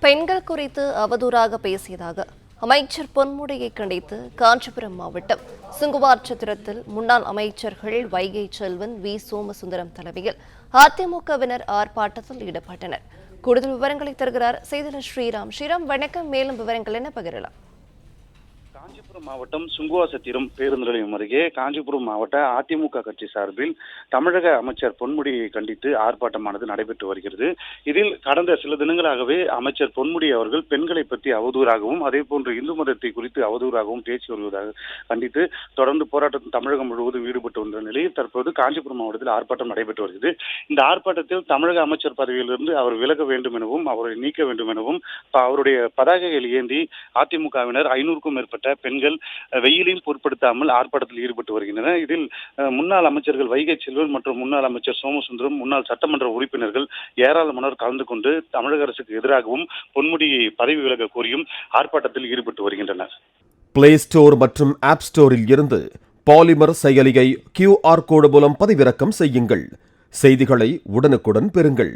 பெண்கள் குறித்து அவதூறாக பேசியதாக அமைச்சர் பொன்முடியை கண்டித்து காஞ்சிபுரம் மாவட்டம் சுங்குவார்சத்திரத்தில் முன்னாள் அமைச்சர்கள் வைகை செல்வன் வி சோமசுந்தரம் தலைமையில் அதிமுகவினர் ஆர்ப்பாட்டத்தில் ஈடுபட்டனர். கூடுதல் விவரங்களை தருகிறார் செய்தியாளர் ஸ்ரீராம். வணக்கம். மேலும் விவரங்கள் என்ன பகிரலாம்? காஞ்சிபுரம் மாவட்டம் சுங்குவாசத்திரம் பேருந்து நிலையம் அருகே காஞ்சிபுரம் மாவட்ட அதிமுக கட்சி சார்பில் தமிழக அமைச்சர் பொன்முடியை கண்டித்து ஆர்ப்பாட்டமானது நடைபெற்று வருகிறது. இதில் கடந்த சில தினங்களாகவே அமைச்சர் பொன்முடி அவர்கள் பெண்களை பற்றி அவதூறாகவும் அதே போன்று இந்து மதத்தை குறித்து அவதூறாகவும் பேசி வருவதாக கண்டித்து தொடர்ந்து போராட்டத்தில் தமிழகம் முழுவதும் ஈடுபட்டு வந்த நிலையில் தற்போது காஞ்சிபுரம் மாவட்டத்தில் ஆர்ப்பாட்டம் நடைபெற்று வருகிறது. இந்த ஆர்ப்பாட்டத்தில் தமிழக அமைச்சர் பதவியிலிருந்து அவர் விலக வேண்டும் எனவும் அவரை நீக்க வேண்டும் எனவும் அவருடைய பதாகைகள் ஏந்தி அதிமுகவினர் 500க்கும் மேற்பட்ட பெண்கள் வெயிலையும் பொருட்படுத்தாமல் ஆர்ப்பாட்டத்தில் ஈடுபட்டு வருகின்றனர். இதில் முன்னாள் அமைச்சர்கள் வைகை செல்வன் மற்றும் முன்னாள் அமைச்சர் சோமசுந்தரம், முன்னாள் சட்டமன்ற உறுப்பினர்கள் ஏராளமானோர் கலந்து கொண்டு தமிழக அரசுக்கு எதிராகவும் பொன்முடியை பதவி விலக கோரியும் ஆர்ப்பாட்டத்தில் ஈடுபட்டு வருகின்றனர். பிளே ஸ்டோர் மற்றும் ஆப் ஸ்டோரில் இருந்து பாலிமர் செயலியை QR கோடு மூலம் பதிவிறக்கம் செய்யுங்கள். செய்திகளை உடனுக்குடன் பெறுங்கள்.